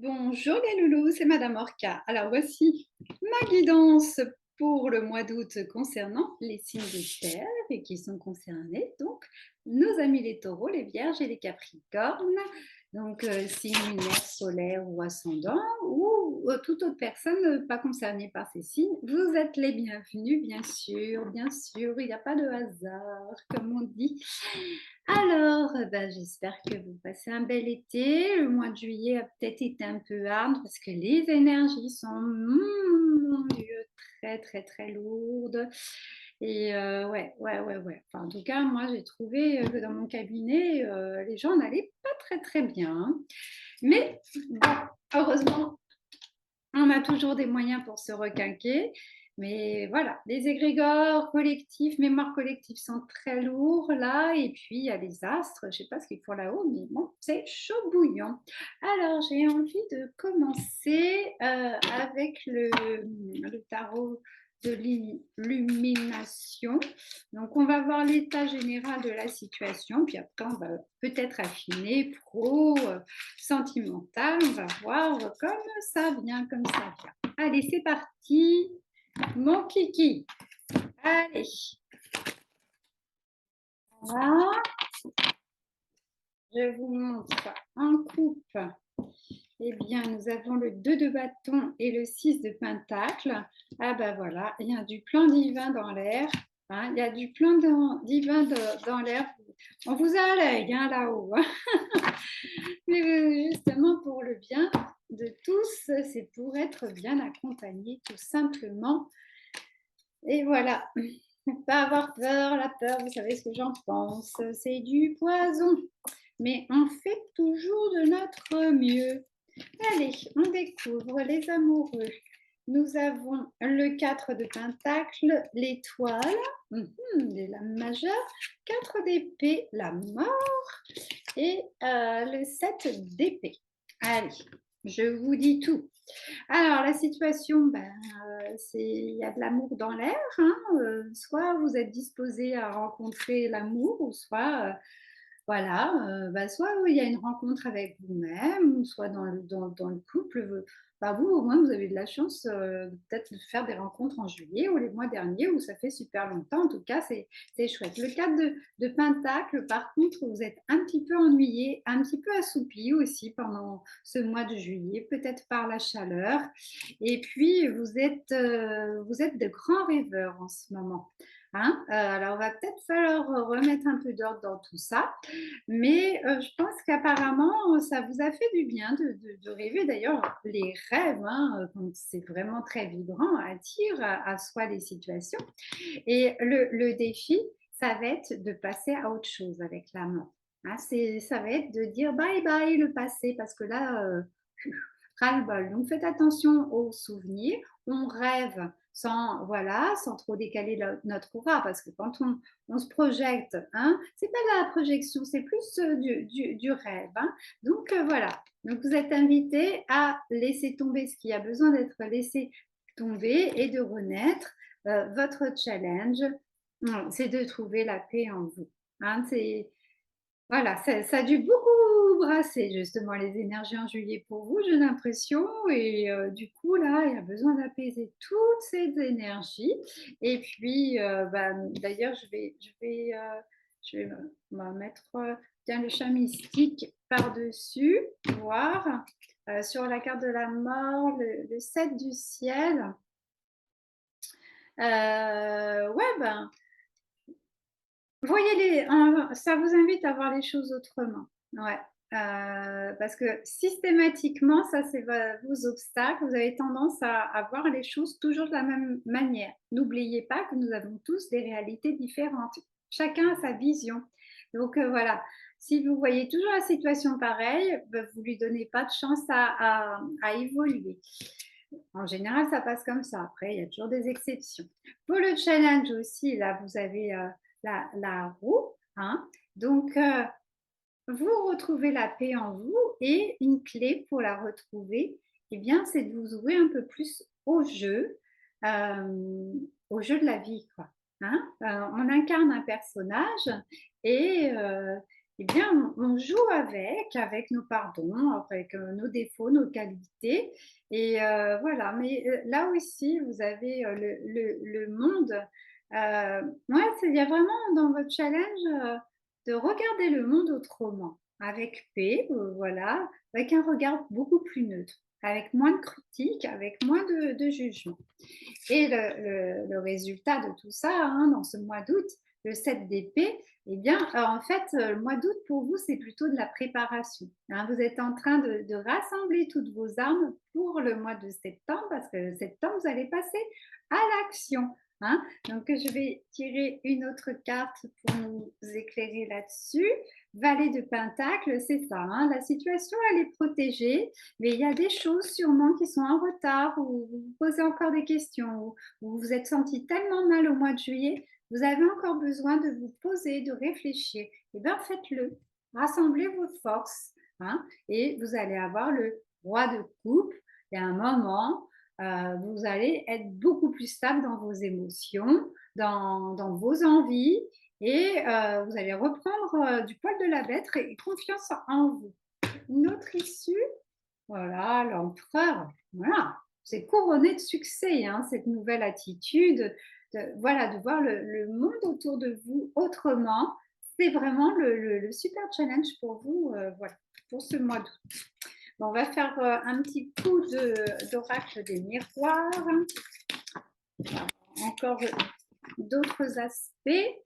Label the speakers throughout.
Speaker 1: Bonjour les loulous, c'est Madame Orca. Alors voici ma guidance pour le mois d'août concernant les signes de terre et qui sont concernés donc nos amis les taureaux, les vierges et les capricornes. Donc signe lunaire, solaire ou ascendant ou toute autre personne pas concernée par ces signes. Vous êtes les bienvenus, bien sûr, il n'y a pas de hasard comme on dit. Alors, j'espère que vous passez un bel été. Le mois de juillet a peut-être été un peu hard parce que les énergies sont, mon Dieu, très, très, très lourdes. Et ouais. Enfin, en tout cas, moi, j'ai trouvé que dans mon cabinet, les gens n'allaient pas très, très bien. Mais bon, heureusement, on a toujours des moyens pour se requinquer. Mais voilà, les égrégores collectifs, mémoire collective sont très lourds là. Et puis, il y a les astres, je ne sais pas ce qu'ils font là-haut, mais bon, c'est chaud bouillant. Alors, j'ai envie de commencer avec le tarot de l'illumination. Donc, on va voir l'état général de la situation, puis après, on va peut-être affiner pro, sentimental. On va voir comme ça vient, comme ça vient. Allez, c'est parti. Mon kiki. Allez. Voilà. Je vous montre en coupe. Eh bien, nous avons le 2 de bâton et le 6 de pentacle. Ah ben voilà, il y a du plan divin dans l'air. Hein, il y a du plan divin dans l'air. On vous a à l'œil hein, là-haut. Hein. Mais justement, pour le bien de tous, c'est pour être bien accompagné tout simplement. Et voilà. Ne pas avoir peur, la peur, vous savez ce que j'en pense, c'est du poison. Mais on fait toujours de notre mieux. Allez, on découvre les amoureux. Nous avons le 4 de pentacle, l'étoile, des lames majeures, 4 d'épée, la mort, et le 7 d'épée. Allez, je vous dis tout. Alors, la situation, il y a de l'amour dans l'air. Hein, soit vous êtes disposé à rencontrer l'amour, ou soit, soit il y a une rencontre avec vous-même, ou soit dans le couple. Vous, au moins, vous avez de la chance peut-être de faire des rencontres en juillet ou les mois derniers, où ça fait super longtemps. En tout cas, c'est chouette. Le 4 de Pentacle, par contre, vous êtes un petit peu ennuyé, un petit peu assoupi aussi pendant ce mois de juillet, peut-être par la chaleur. Et puis, vous êtes de grands rêveurs en ce moment. Hein, alors, il va peut-être falloir remettre un peu d'ordre dans tout ça. Mais je pense qu'apparemment, ça vous a fait du bien de rêver. D'ailleurs, les rêves, hein, quand c'est vraiment très vibrant, attirent à soi les situations. Et le défi, ça va être de passer à autre chose avec la mort. Hein, ça va être de dire bye bye le passé, parce que là, ras-le-bol. Donc faites attention aux souvenirs. On rêve sans, voilà, sans trop décaler notre aura, parce que quand on se projette, hein, c'est pas de la projection, c'est plus du rêve. Hein. Donc voilà. Donc vous êtes invité à laisser tomber ce qui a besoin d'être laissé tomber et de renaître. Votre challenge, c'est de trouver la paix en vous. Hein, voilà, ça a dû beaucoup brasser justement les énergies en juillet pour vous, j'ai l'impression. Et du coup, là, il y a besoin d'apaiser toutes ces énergies. Et puis, d'ailleurs, je vais me mettre tiens, le chat mystique par-dessus, voir sur la carte de la mort, le 7 du ciel. Ouais, voyez ça vous invite à voir les choses autrement. Ouais. Parce que systématiquement, ça c'est vos obstacles, vous avez tendance à voir les choses toujours de la même manière. N'oubliez pas que nous avons tous des réalités différentes. Chacun a sa vision. Donc voilà, si vous voyez toujours la situation pareille, vous lui donnez pas de chance à évoluer. En général, ça passe comme ça. Après, il y a toujours des exceptions. Pour le challenge aussi, là, vous avez la roue. Hein. Donc, vous retrouvez la paix en vous et une clé pour la retrouver, eh bien, c'est de vous ouvrir un peu plus au jeu de la vie, quoi. Hein. On incarne un personnage et eh bien, on joue avec nos pardons, avec nos défauts, nos qualités. Et voilà, mais là aussi, vous avez le monde. Ouais, il y a vraiment dans votre challenge de regarder le monde autrement, avec paix, voilà, avec un regard beaucoup plus neutre, avec moins de critiques, avec moins de jugement. Et le résultat de tout ça, hein, dans ce mois d'août, le 7 d'épée, eh bien, en fait, le mois d'août, pour vous, c'est plutôt de la préparation. Hein. Vous êtes en train de rassembler toutes vos armes pour le mois de septembre, parce que septembre, vous allez passer à l'action. Hein. Donc, je vais tirer une autre carte pour nous éclairer là-dessus. Valet de Pentacle, c'est ça. Hein. La situation, elle est protégée, mais il y a des choses sûrement qui sont en retard, ou vous vous posez encore des questions, ou vous vous êtes senti tellement mal au mois de juillet, vous avez encore besoin de vous poser, de réfléchir. Eh bien, faites-le. Rassemblez vos forces. Hein, et vous allez avoir le roi de coupe. Et à un moment, vous allez être beaucoup plus stable dans vos émotions, dans vos envies. Et vous allez reprendre du poil de la bête et confiance en vous. Une autre issue, voilà, l'empereur, voilà, c'est couronné de succès, hein, cette nouvelle attitude, voilà, de voir le monde autour de vous autrement. C'est vraiment le super challenge pour vous, voilà, pour ce mois d'août. Bon, on va faire un petit coup d'oracle des miroirs. Encore d'autres aspects.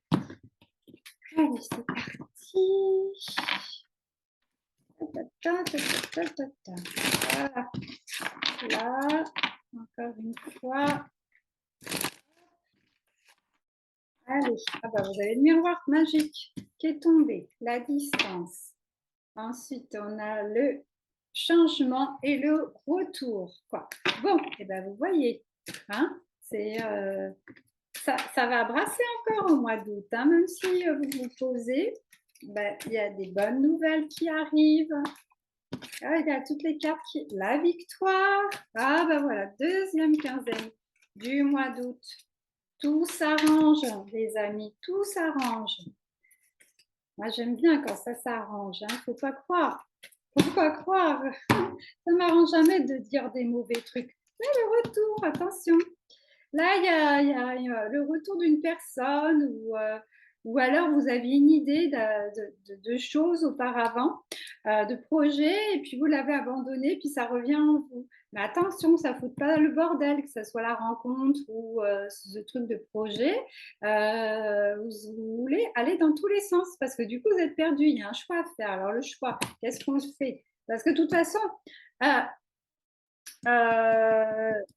Speaker 1: Allez, c'est parti. Voilà. Là, encore une fois. Allez, ah bah vous avez le miroir magique qui est tombé, la distance. Ensuite, on a le changement et le retour. Quoi. Bon, et ben vous voyez, hein, c'est ça va brasser encore au mois d'août, hein, même si vous vous posez, ben, il y a des bonnes nouvelles qui arrivent. Ah, il y a toutes les cartes qui... La victoire. Ah ben voilà, deuxième quinzaine du mois d'août. Tout s'arrange, les amis, tout s'arrange. Moi, j'aime bien quand ça s'arrange. Hein. Faut pas croire. Faut pas croire. Ça m'arrange jamais de dire des mauvais trucs. Mais le retour, attention. Là, il y a le retour d'une personne ou alors vous aviez une idée de choses auparavant, de projets, et puis vous l'avez abandonné, puis ça revient en vous. Mais attention, ça ne fout pas le bordel, que ce soit la rencontre ou ce truc de projet. Vous voulez aller dans tous les sens parce que du coup, vous êtes perdu. Il y a un choix à faire. Alors, le choix, qu'est-ce qu'on fait? Parce que de toute façon, il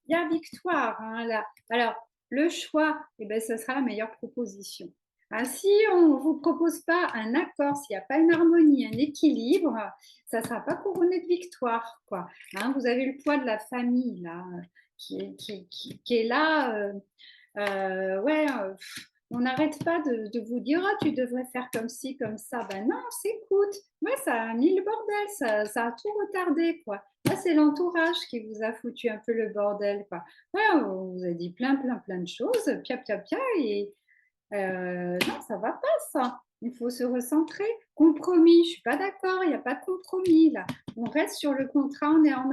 Speaker 1: y a victoire. Hein, là. Alors, le choix, eh ben, ce sera la meilleure proposition. Hein, si on ne vous propose pas un accord, s'il n'y a pas une harmonie, un équilibre, ça ne sera pas couronné de victoire. Quoi. Hein, vous avez le poids de la famille là, qui est là. Ouais, on n'arrête pas de vous dire oh, tu devrais faire comme ci, comme ça. Ben non, s'écoute. Ouais, ça a mis le bordel, ça a tout retardé. Quoi. Là, c'est l'entourage qui vous a foutu un peu le bordel. Quoi. Ouais, on vous a dit plein de choses, pia, et non, ça va pas ça. Il faut se recentrer. Compromis, je suis pas d'accord, il n'y a pas de compromis là. On reste sur le contrat, on est en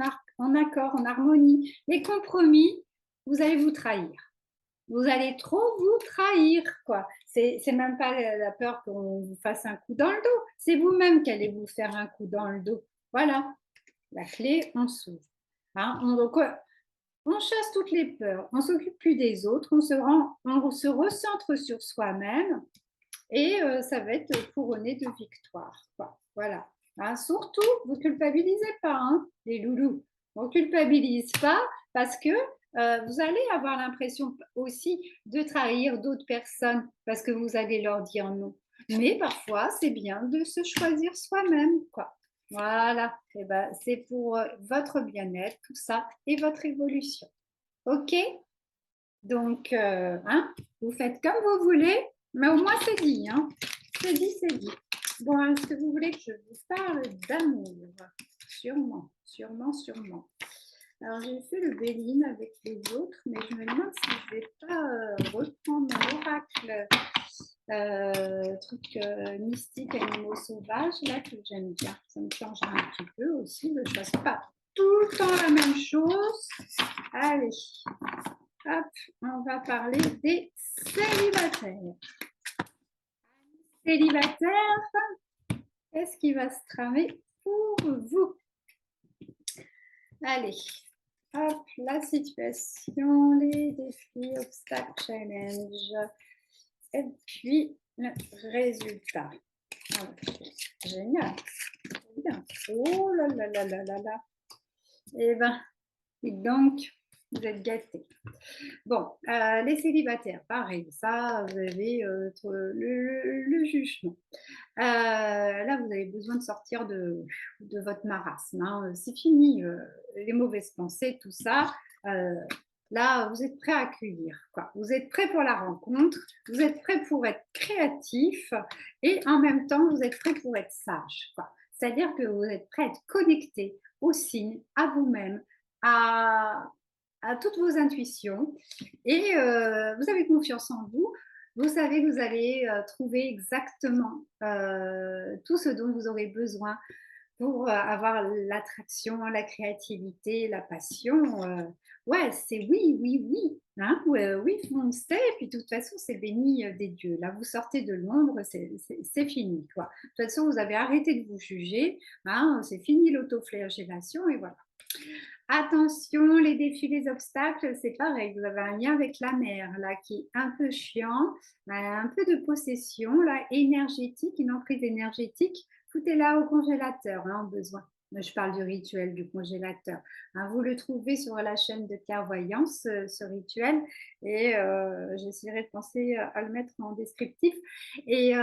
Speaker 1: accord, en harmonie. Les compromis, vous allez vous trahir. Vous allez trop vous trahir, quoi. C'est même pas la peur qu'on vous fasse un coup dans le dos. C'est vous-même qui allez vous faire un coup dans le dos. Voilà. La clé, on s'ouvre. Hein, on chasse toutes les peurs. On s'occupe plus des autres. On se recentre sur soi-même. Et ça va être couronné de victoire. Quoi. Voilà. Hein, surtout, vous ne culpabilisez pas, hein, les loulous. On ne culpabilise pas parce que vous allez avoir l'impression aussi de trahir d'autres personnes parce que vous allez leur dire non. Mais parfois, c'est bien de se choisir soi-même. Quoi. Voilà. Et ben, c'est pour votre bien-être, tout ça, et votre évolution. OK? Donc, hein, vous faites comme vous voulez, mais au moins c'est dit. Hein. C'est dit, c'est dit. Bon, est-ce que vous voulez que je vous parle d'amour? Sûrement, sûrement, sûrement. Alors, j'ai fait le Béline avec les autres, mais je me demande si je ne vais pas reprendre mon oracle trucs mystiques, animaux sauvages, là, que j'aime bien. Ça me change un petit peu aussi. Je ne fasse pas tout le temps la même chose. Allez, hop, on va parler des célibataires. Célibataires, qu'est-ce qui va se tramer pour vous? Allez, hop, la situation, les défis, obstacles, challenges, et puis le résultat. Ah, génial, bien. Oh là là là là là là. Eh bien, donc, vous êtes gâtés. Bon, les célibataires, pareil, ça, vous avez le jugement. Là, vous avez besoin de sortir de votre marasme, hein. C'est fini, les mauvaises pensées, tout ça. Là, vous êtes prêt à accueillir, quoi. Vous êtes prêt pour la rencontre, vous êtes prêt pour être créatif et en même temps, vous êtes prêt pour être sage, quoi. C'est-à-dire que vous êtes prêt à être connecté aux signes, à vous-même, à, à toutes vos intuitions et vous avez confiance en vous. Vous savez que vous allez trouver exactement tout ce dont vous aurez besoin pour avoir l'attraction, la créativité, la passion. Ouais, c'est oui, oui, oui. Hein, oui, foncez. Et puis, de toute façon, c'est béni des dieux. Là, vous sortez de l'ombre, c'est fini, quoi. De toute façon, vous avez arrêté de vous juger. Hein, c'est fini l'autoflagellation et voilà. Attention, les défis, les obstacles, c'est pareil. Vous avez un lien avec la mer, là, qui est un peu chiant, un peu de possession, là, énergétique, une emprise énergétique. Tout est là au congélateur, hein, en besoin. Je parle du rituel du congélateur. Hein, vous le trouvez sur la chaîne de clairvoyance, ce rituel, et j'essaierai de penser à le mettre en descriptif. Et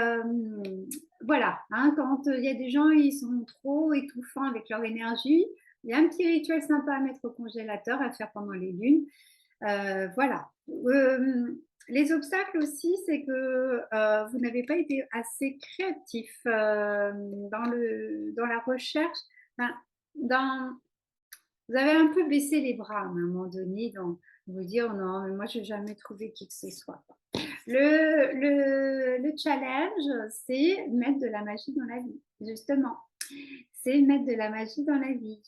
Speaker 1: voilà, hein, quand il y a des gens, ils sont trop étouffants avec leur énergie, il y a un petit rituel sympa à mettre au congélateur, à faire pendant les lunes. Voilà. Les obstacles aussi, c'est que vous n'avez pas été assez créatif dans la recherche. Enfin, vous avez un peu baissé les bras à un moment donné, dans vous dire non, mais moi, je n'ai jamais trouvé qui que ce soit. Le challenge, c'est mettre de la magie dans la vie, justement. C'est mettre de la magie dans la vie.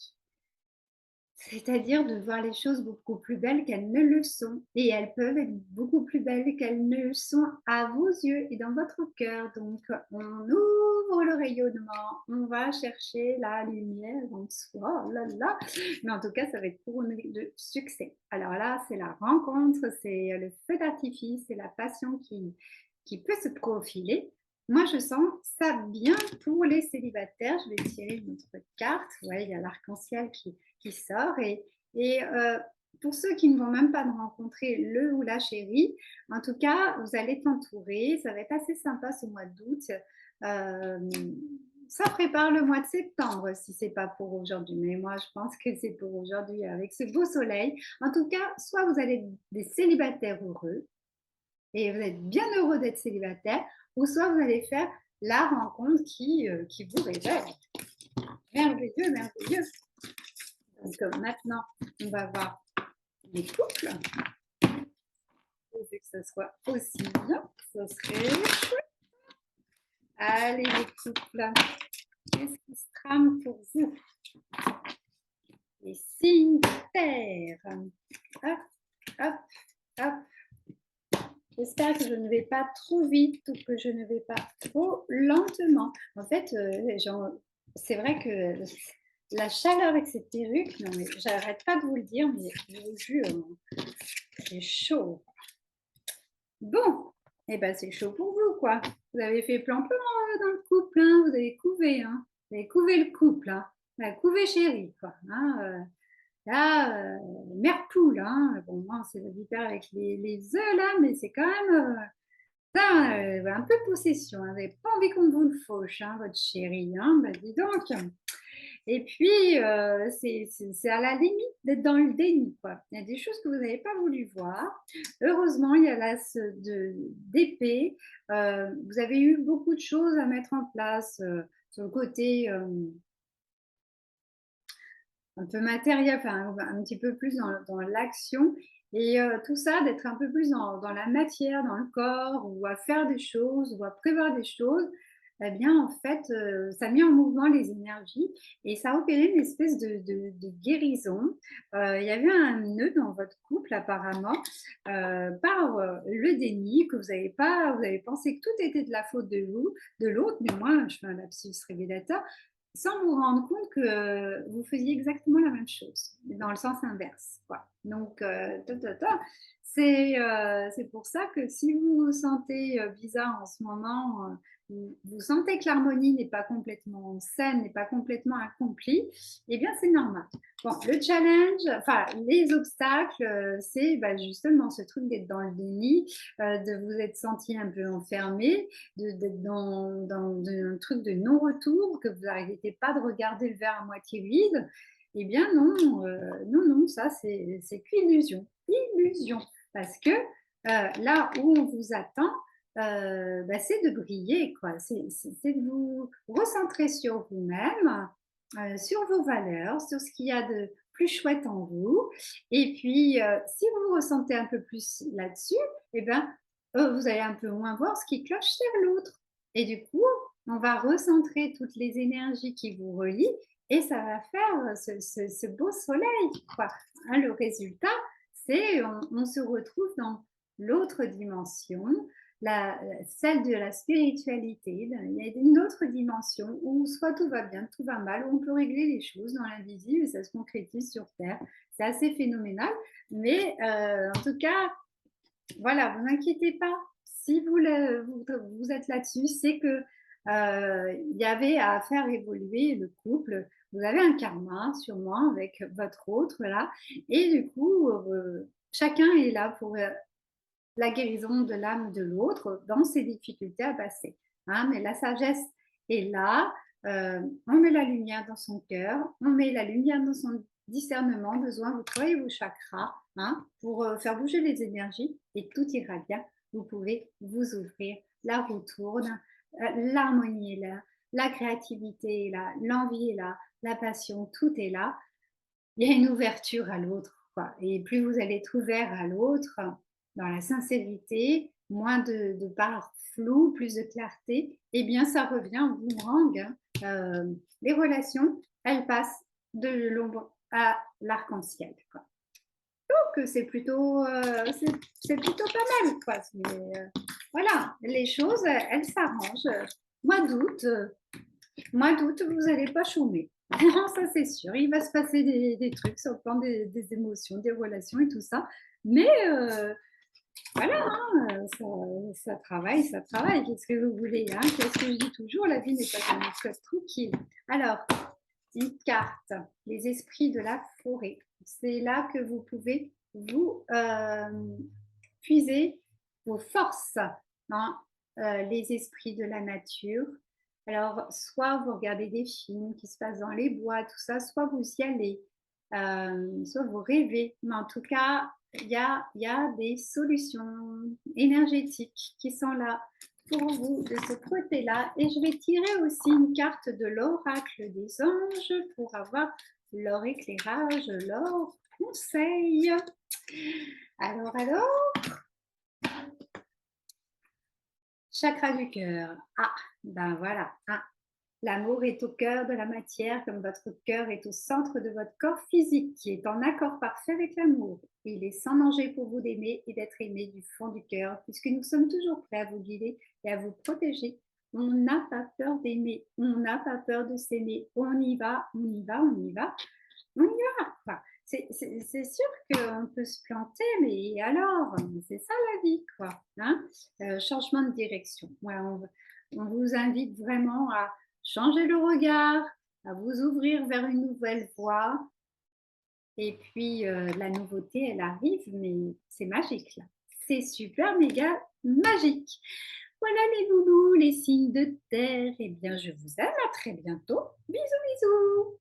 Speaker 1: C'est-à-dire de voir les choses beaucoup plus belles qu'elles ne le sont. Et elles peuvent être beaucoup plus belles qu'elles ne le sont à vos yeux et dans votre cœur. Donc, on ouvre le rayonnement, on va chercher la lumière en soi. Oh là là. Mais en tout cas, ça va être couronné de succès. Alors là, c'est la rencontre, c'est le feu d'artifice, c'est la passion qui peut se profiler. Moi, je sens ça bien pour les célibataires. Je vais tirer une autre carte. Ouais, il y a l'arc-en-ciel qui sort. Et pour ceux qui ne vont même pas rencontrer le ou la chérie, en tout cas, vous allez t'entourer. Ça va être assez sympa ce mois d'août. Ça prépare le mois de septembre si c'est pas pour aujourd'hui. Mais moi, je pense que c'est pour aujourd'hui avec ce beau soleil. En tout cas, soit vous allez être des célibataires heureux et vous êtes bien heureux d'être célibataire, ou soit vous allez faire la rencontre qui vous révèle. Merveilleux, merveilleux. Donc maintenant, on va voir les couples. Que ce soit aussi bien, ce serait chouette. Allez les couples, qu'est-ce qui se trame pour vous? Les signes de terre. Hop, hop, hop. J'espère que je ne vais pas trop vite ou que je ne vais pas trop lentement. En fait, c'est vrai que la chaleur avec cette perruque, non mais j'arrête pas de vous le dire, mais je vous jure, c'est chaud. Bon, et ben c'est chaud pour vous, quoi. Vous avez fait plan-plan dans le couple, hein. Vous avez couvé, hein. Vous avez couvé le couple, hein. Vous avez couvé chérie, quoi. Hein, là, mère poule, hein. Bon, moi, c'est le vipère avec les œufs, là, mais c'est quand même un peu possession. Hein. Vous n'avez pas envie qu'on vous le fauche, hein, votre chérie, hein. Ben, dis donc. Et puis, c'est à la limite d'être dans le déni, quoi. Il y a des choses que vous n'avez pas voulu voir. Heureusement, il y a l'as d'épée. Vous avez eu beaucoup de choses à mettre en place sur le côté un peu matériel, enfin un petit peu plus dans l'action. Et tout ça, d'être un peu plus dans la matière, dans le corps ou à faire des choses ou à prévoir des choses, eh bien, en fait, ça met en mouvement les énergies et ça a opéré une espèce de guérison. Il y avait un nœud dans votre couple apparemment, par, le déni que vous avez pensé que tout était de la faute de l'autre, mais moi, je fais un lapsus révélateur, sans vous rendre compte que vous faisiez exactement la même chose, dans le sens inverse, quoi. Donc, c'est pour ça que si vous vous sentez bizarre en ce moment, vous sentez que l'harmonie n'est pas complètement saine, n'est pas complètement accomplie, eh bien c'est normal. Bon, le challenge, enfin les obstacles, c'est bah, justement ce truc d'être dans le déni, de vous être senti un peu enfermé, d'être dans un truc de non-retour, que vous n'arrêtez pas de regarder le verre à moitié vide. Eh bien non, non, ça c'est qu'illusion, illusion. Parce que là où on vous attend, bah, c'est de briller, quoi. C'est de vous recentrer sur vous-même, sur vos valeurs, sur ce qu'il y a de plus chouette en vous. Et puis, si vous vous ressentez un peu plus là-dessus, eh ben, vous allez un peu moins voir ce qui cloche chez l'autre. Et du coup, on va recentrer toutes les énergies qui vous relient et ça va faire ce beau soleil, quoi. Hein, le résultat, c'est on se retrouve dans l'autre dimension, celle de la spiritualité. Il y a une autre dimension où soit tout va bien, tout va mal, où on peut régler les choses dans l'invisible et ça se concrétise sur Terre. C'est assez phénoménal. Mais en tout cas, voilà, vous inquiétez pas. Si vous êtes là-dessus, c'est que il y avait à faire évoluer le couple. Vous avez un karma sûrement avec votre autre là, et du coup, chacun est là pour la guérison de l'âme de l'autre dans ses difficultés à passer. Hein, mais la sagesse est là. On met la lumière dans son cœur, on met la lumière dans son discernement, besoin, vous travaillez vos chakras hein, pour faire bouger les énergies et tout ira bien. Vous pouvez vous ouvrir, la roue tourne, l'harmonie est là, la créativité est là, l'envie est là, la passion, tout est là. Il y a une ouverture à l'autre, quoi. Et plus vous allez être ouvert à l'autre, dans la sincérité, moins de parts floues, plus de clarté, eh bien, ça revient en boomerang. Hein. Les relations, elles passent de l'ombre à l'arc-en-ciel, quoi. Donc, c'est plutôt pas mal, quoi. Mais, voilà, les choses, elles s'arrangent. Mois d'août, mois d'août, vous n'allez pas chômer. Non, ça c'est sûr. Il va se passer des trucs sur le plan des émotions, des relations et tout ça. Mais voilà, hein, ça travaille, ça travaille. Qu'est-ce que vous voulez hein Qu'est-ce que je dis toujours La vie n'est pas un code tranquille. Alors, une carte, les esprits de la forêt. C'est là que vous pouvez vous puiser vos forces, hein, les esprits de la nature. Alors, soit vous regardez des films qui se passent dans les bois, tout ça, soit vous y allez, soit vous rêvez. Mais en tout cas, il y a des solutions énergétiques qui sont là pour vous de ce côté-là. Et je vais tirer aussi une carte de l'oracle des anges pour avoir leur éclairage, leur conseil. Alors, chakra du cœur. Ah, ben voilà. Ah, l'amour est au cœur de la matière, comme votre cœur est au centre de votre corps physique, qui est en accord parfait avec l'amour. Il est sans danger pour vous d'aimer et d'être aimé du fond du cœur, puisque nous sommes toujours prêts à vous guider et à vous protéger. On n'a pas peur d'aimer, on n'a pas peur de s'aimer. On y va, on y va, on y va, on y va. Enfin, c'est sûr qu'on peut se planter, mais alors, c'est ça la vie, quoi. Hein changement de direction. Voilà, on vous invite vraiment à changer le regard, à vous ouvrir vers une nouvelle voie. Et puis, la nouveauté, elle arrive, mais c'est magique, là. C'est super, méga magique. Voilà les loulous, les signes de terre. Eh bien, je vous aime. À très bientôt. Bisous, bisous.